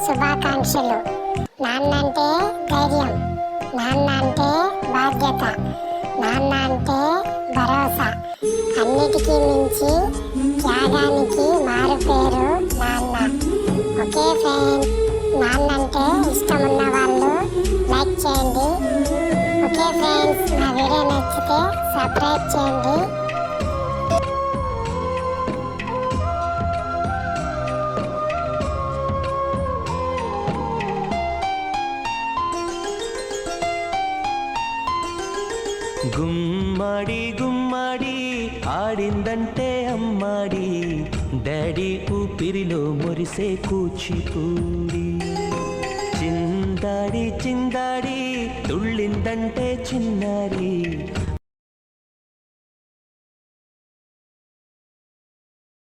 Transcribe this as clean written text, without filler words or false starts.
శుభాకాంక్షలు. నాన్న అంటే ధైర్యం, నాన్న అంటే బాధ్యత, నాన్న అంటే భరోసా. అన్నిటికీ మించి త్యాగానికి మారు పేరు నాన్న. ఓకే ఫ్రెండ్స్, నాన్న అంటే ఇష్టం ఉన్న వాళ్ళు లైక్ చేయండి. ఓకే ఫ్రెండ్స్, నా వీడియో నచ్చితే సబ్స్క్రైబ్ చేయండి. గుమ్మడి గుమ్మడి ఆడిందంటే అమ్మాడి, డాడీ ఊపిరిలో మురిసే కూచిపూడి. చిందాడి చిందాడి తుళ్ళిందంటే చిన్నారి,